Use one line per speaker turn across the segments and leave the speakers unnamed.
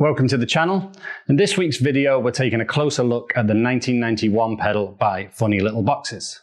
Welcome to the channel. In this week's video, we're taking a closer look at the 1991 pedal by Funny Little Boxes.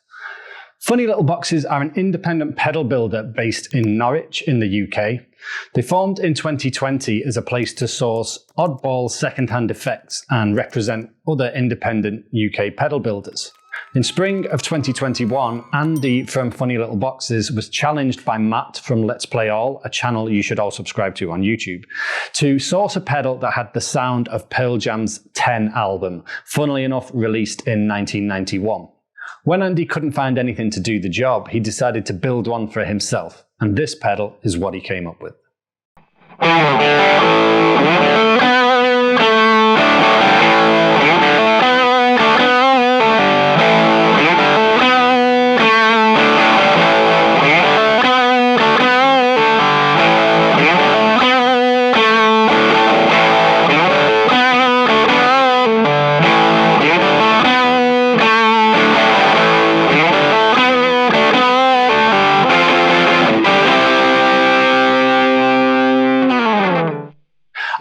Funny Little Boxes are an independent pedal builder based in Norwich in the UK. They formed in 2020 as a place to source oddball second-hand effects and represent other independent UK pedal builders. In spring of 2021, Andy from Funny Little Boxes was challenged by Matt from Let's Play All, a channel you should all subscribe to on YouTube, to source a pedal that had the sound of Pearl Jam's 10 album, funnily enough released in 1991. When Andy couldn't find anything to do the job, he decided to build one for himself, and this pedal is what he came up with.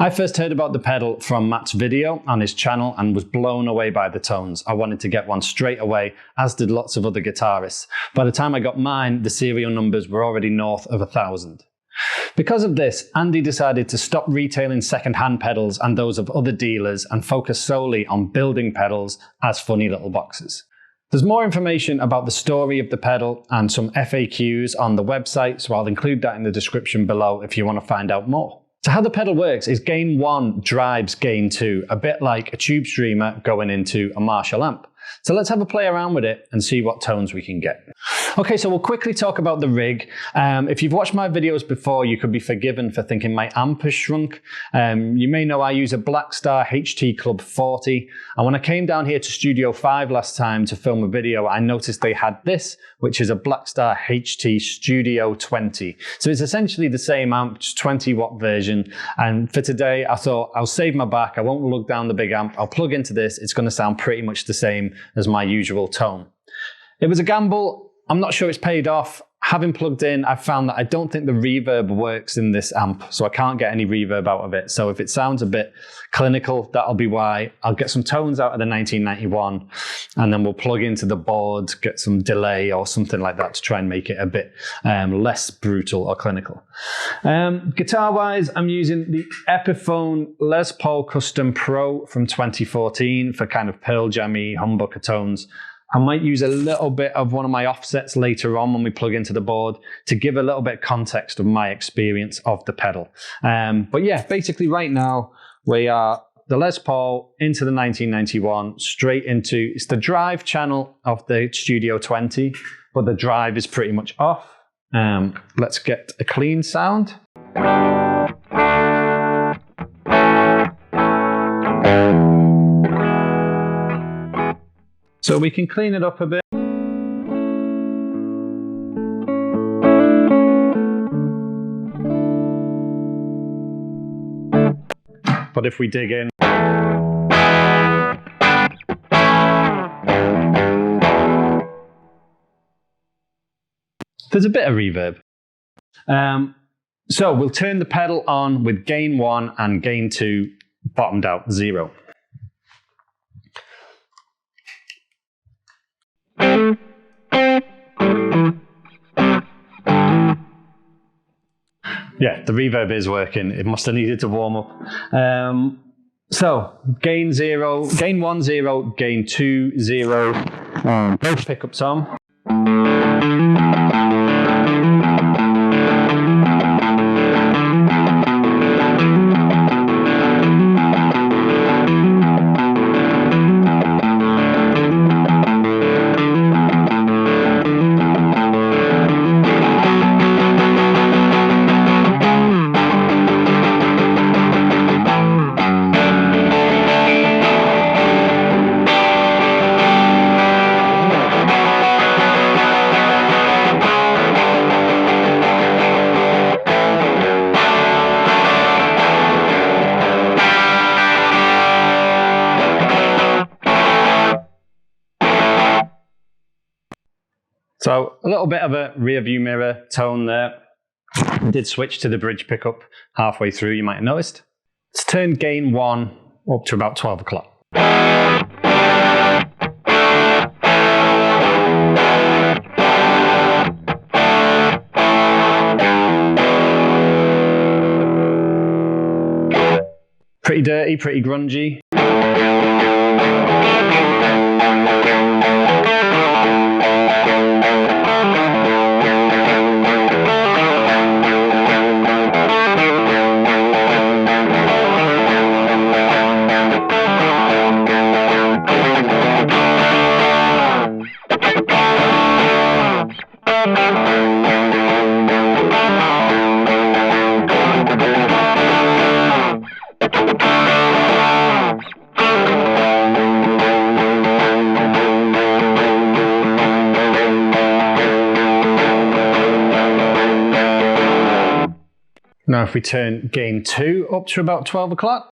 I first heard about the pedal from Matt's video on his channel and was blown away by the tones. I wanted to get one straight away, as did lots of other guitarists. By the time I got mine, the serial numbers were already north of 1,000. Because of this, Andy decided to stop retailing second-hand pedals and those of other dealers and focus solely on building pedals as Funny Little Boxes. There's more information about the story of the pedal and some FAQs on the website, so I'll include that in the description below if you want to find out more. So how the pedal works is gain 1 drives gain 2, a bit like a tube streamer going into a Marshall amp. So let's have a play around with it and see what tones we can get. Okay, so we'll quickly talk about the rig. If you've watched my videos before, you could be forgiven for thinking my amp has shrunk. You may know I use a Blackstar HT Club 40. And when I came down here to Studio 5 last time to film a video, I noticed they had this, which is a Blackstar HT Studio 20. So it's essentially the same amp, just 20-watt version. And for today, I thought I'll save my back. I won't lug down the big amp. I'll plug into this. It's going to sound pretty much the same as my usual tone. It was a gamble. I'm not sure it's paid off. Having plugged in, I've found that I don't think the reverb works in this amp, so I can't get any reverb out of it. So if it sounds a bit clinical, that'll be why. I'll get some tones out of the 1991, and then we'll plug into the board, get some delay or something like that to try and make it a bit less brutal or clinical. Guitar-wise, I'm using the Epiphone Les Paul Custom Pro from 2014 for kind of Pearl Jammy humbucker tones. I might use a little bit of one of my offsets later on when we plug into the board to give a little bit of context of my experience of the pedal. But yeah, basically right now we are the Les Paul into the 1991, straight into, it's the drive channel of the Studio 20, but the drive is pretty much off. Let's get a clean sound. So we can clean it up a bit. But if we dig in, there's a bit of reverb. So we'll turn the pedal on with gain 1 and gain 2 bottomed out 0. Yeah, the reverb is working. It must have needed to warm up. So gain 0, gain 1 0, gain 2 0. Both pickups on. So a little bit of a rear view mirror tone there. I did switch to the bridge pickup halfway through, you might have noticed. Let's turn gain 1 up to about 12 o'clock. Pretty dirty, pretty grungy. Now if we turn gain 2 up to about 12 o'clock.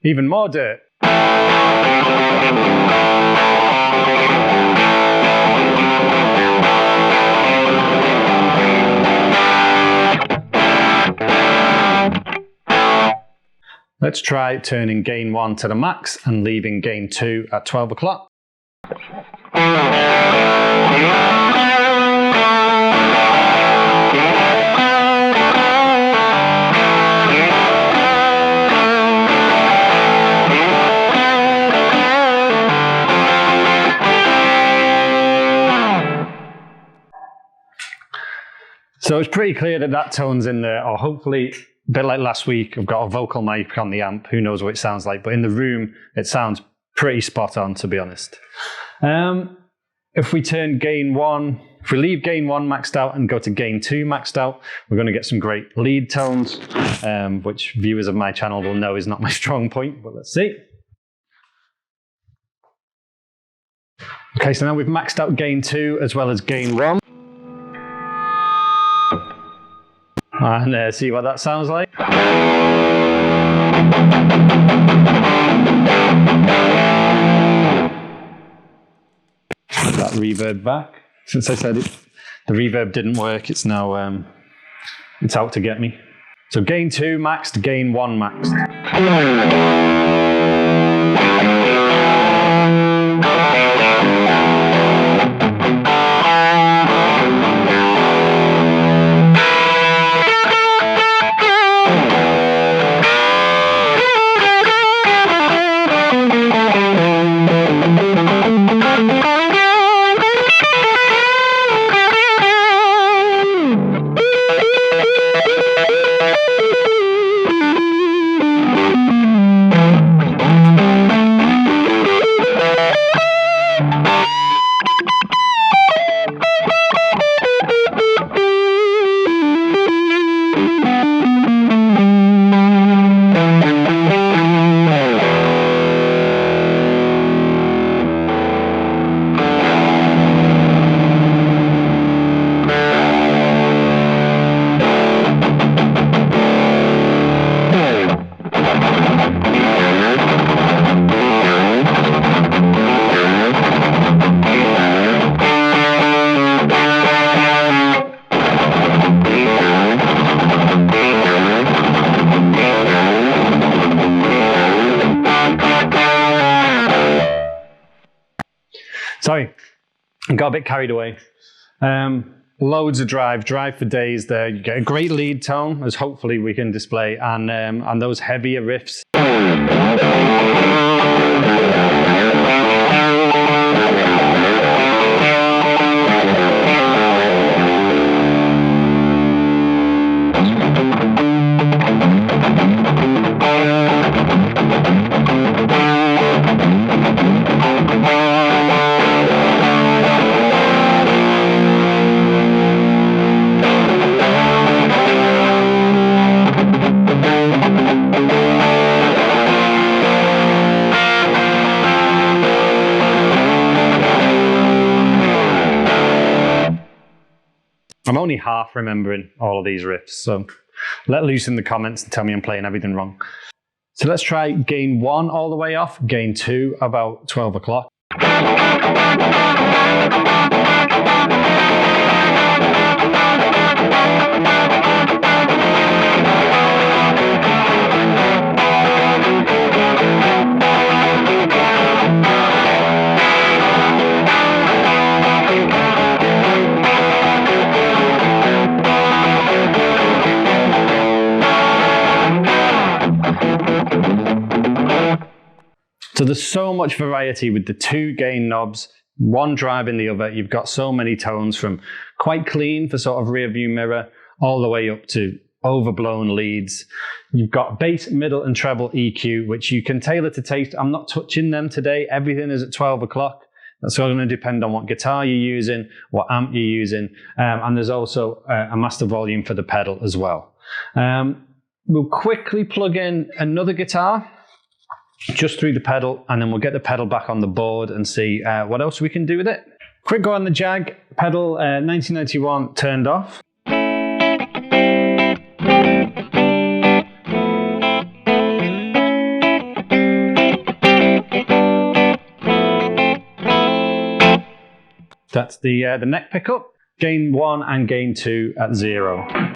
Even more dirt. Let's try turning gain 1 to the max and leaving gain 2 at 12 o'clock. So it's pretty clear that that tone's in there, or hopefully, a bit like last week, I've got a vocal mic on the amp, who knows what it sounds like, but in the room, it sounds pretty spot on, to be honest. If we turn gain 1, if we leave gain 1 maxed out and go to gain 2 maxed out, we're going to get some great lead tones, which viewers of my channel will know is not my strong point, but let's see. Okay, so now we've maxed out gain 2 as well as gain 1. And see what that sounds like. Put that reverb back. Since I said it, the reverb didn't work, it's now it's out to get me. So gain 2 maxed, gain 1 maxed. Sorry, I got a bit carried away. Loads of drive for days there. You get a great lead tone, as hopefully we can display, and those heavier riffs. I'm only half remembering all of these riffs, so let loose in the comments and tell me I'm playing everything wrong. So let's try gain 1 all the way off, gain 2 about 12 o'clock. So there's so much variety with the 2 gain knobs, one drive in the other. You've got so many tones from quite clean for sort of rear view mirror all the way up to overblown leads. You've got bass, middle and treble EQ, which you can tailor to taste. I'm not touching them today. Everything is at 12 o'clock. That's all going to depend on what guitar you're using, what amp you're using. And there's also a master volume for the pedal as well. We'll quickly plug in another guitar just through the pedal, and then we'll get the pedal back on the board and see what else we can do with it. Quick go on the Jag pedal, 1991 turned off. That's the neck pickup, gain 1 and gain 2 at 0.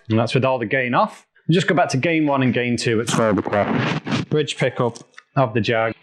And that's with all the gain off. We just go back to gain 1 and gain 2 at 12 o'clock. Bridge pickup of the Jag.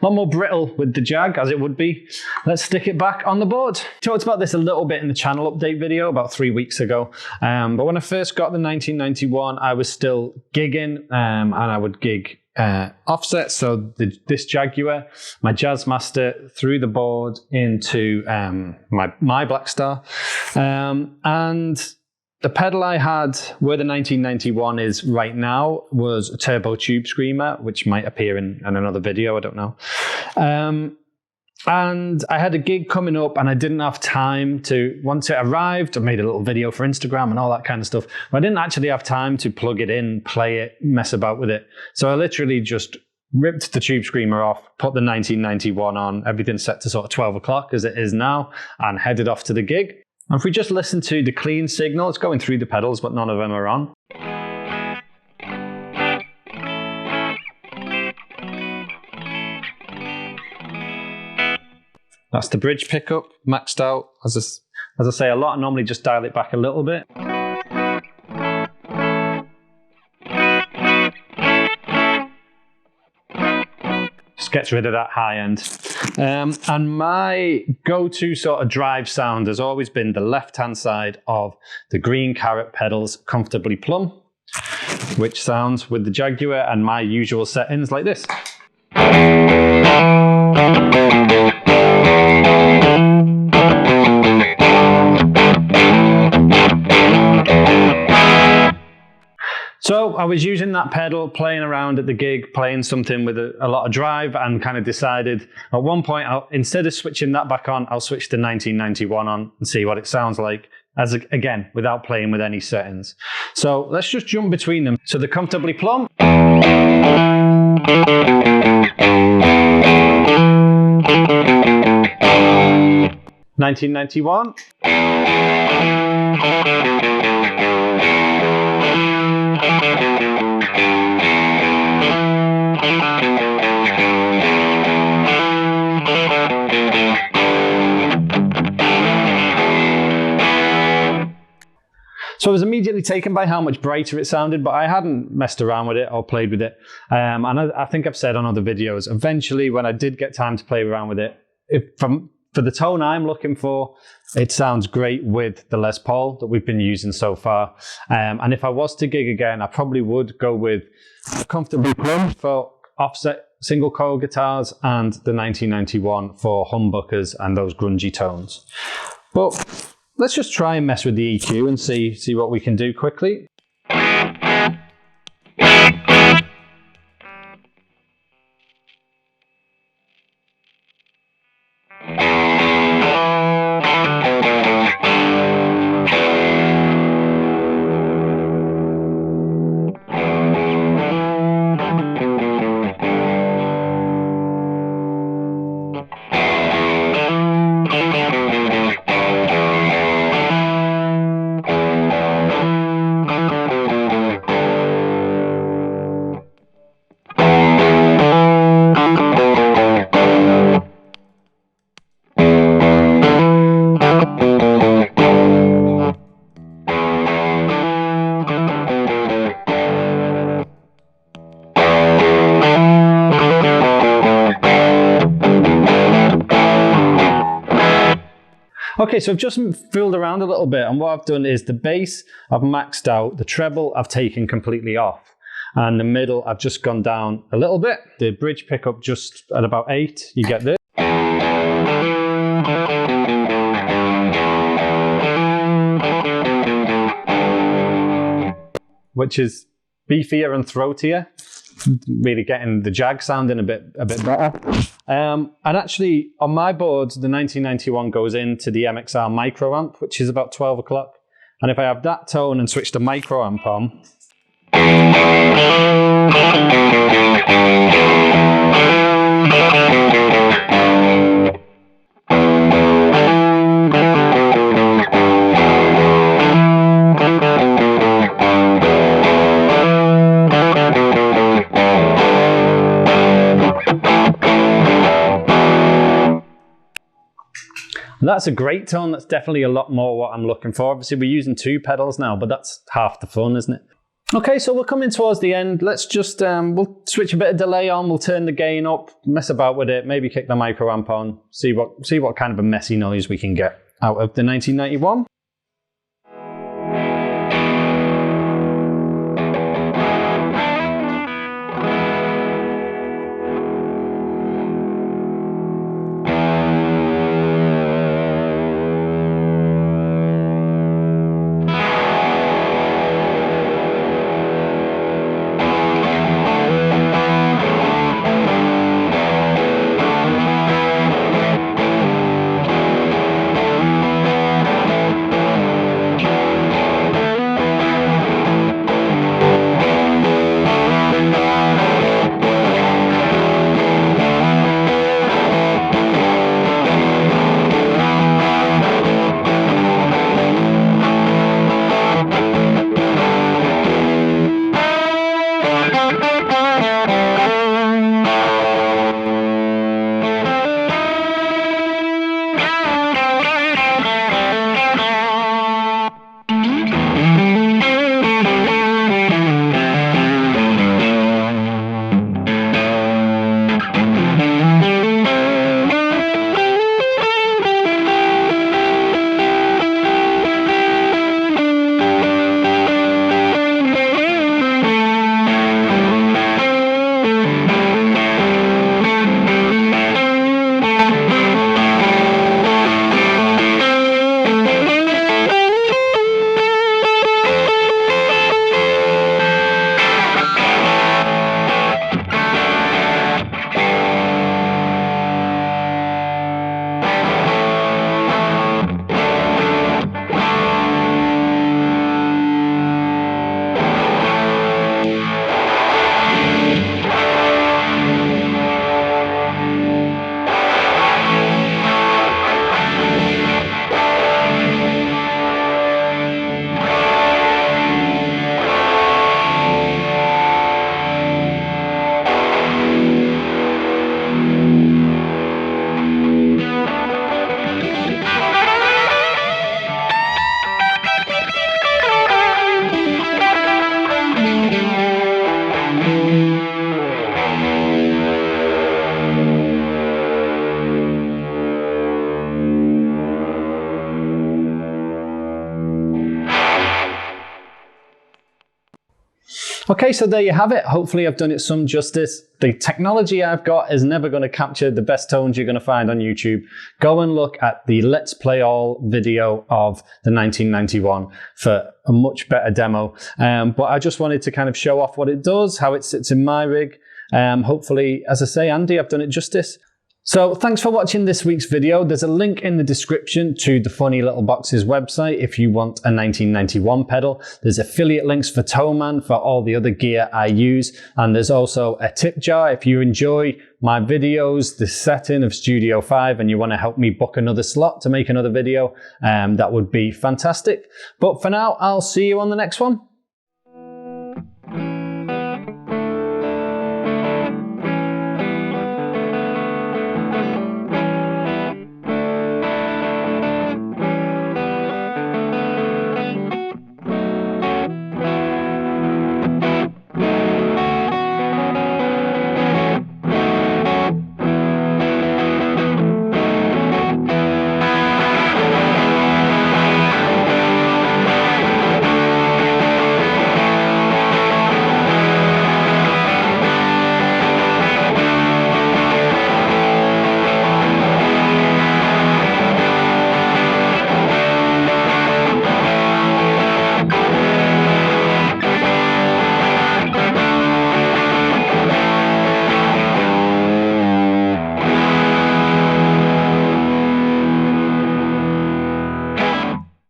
A lot more brittle with the Jag, as it would be. Let's stick it back on the board. Talked about this a little bit in the channel update video about 3 weeks ago. But when I first got the 1991, I was still gigging, and I would gig offset. So this Jaguar, my Jazzmaster, threw the board into my Blackstar, and the pedal I had where the 1991 is right now was a turbo tube screamer, which might appear in another video, I don't know. And I had a gig coming up and I didn't have time to, once it arrived, I made a little video for Instagram and all that kind of stuff. But I didn't actually have time to plug it in, play it, mess about with it. So I literally just ripped the tube screamer off, put the 1991 on, everything set to sort of 12 o'clock as it is now, and headed off to the gig. And if we just listen to the clean signal, it's going through the pedals, but none of them are on. That's the bridge pickup, maxed out. As I say a lot, I normally just dial it back a little bit. Just gets rid of that high end. And my go-to sort of drive sound has always been the left-hand side of the green carrot pedals, comfortably Plum, which sounds with the Jaguar and my usual settings like this. So I was using that pedal, playing around at the gig, playing something with a lot of drive, and kind of decided at one point, instead of switching that back on, I'll switch the 1991 on and see what it sounds like, again, without playing with any settings. So let's just jump between them. So the comfortably Plum. 1991. So I was immediately taken by how much brighter it sounded, but I hadn't messed around with it or played with it. And I think I've said on other videos, eventually when I did get time to play around with it, for the tone I'm looking for, it sounds great with the Les Paul that we've been using so far. And if I was to gig again, I probably would go with comfortably Plum for offset single coil guitars and the 1991 for humbuckers and those grungy tones. But let's just try and mess with the EQ and see what we can do quickly. Okay, so I've just fooled around a little bit, and what I've done is the bass I've maxed out, the treble I've taken completely off, and the middle I've just gone down a little bit. The bridge pickup just at about 8, you get this. Which is beefier and throatier, really getting the Jag sounding a bit better. And actually, on my board, the 1991 goes into the MXR micro amp, which is about 12 o'clock. And if I have that tone and switch the micro amp on, that's a great tone. That's definitely a lot more what I'm looking for. Obviously, we're using 2 pedals now, but that's half the fun, isn't it? Okay, so we're coming towards the end. Let's just, we'll switch a bit of delay on, we'll turn the gain up, mess about with it, maybe kick the micro amp on, see what kind of a messy noise we can get out of the 1991. Okay, so there you have it. Hopefully I've done it some justice. The technology I've got is never going to capture the best tones you're going to find on YouTube. Go and look at the Let's Play All video of the 1991 for a much better demo. But I just wanted to kind of show off what it does, how it sits in my rig. Hopefully, as I say, Andy, I've done it justice. So thanks for watching this week's video. There's a link in the description to the Funny Little Boxes website if you want a 1991 pedal. There's affiliate links for Toeman for all the other gear I use. And there's also a tip jar if you enjoy my videos, the setting of Studio 5, and you want to help me book another slot to make another video. That would be fantastic. But for now, I'll see you on the next one.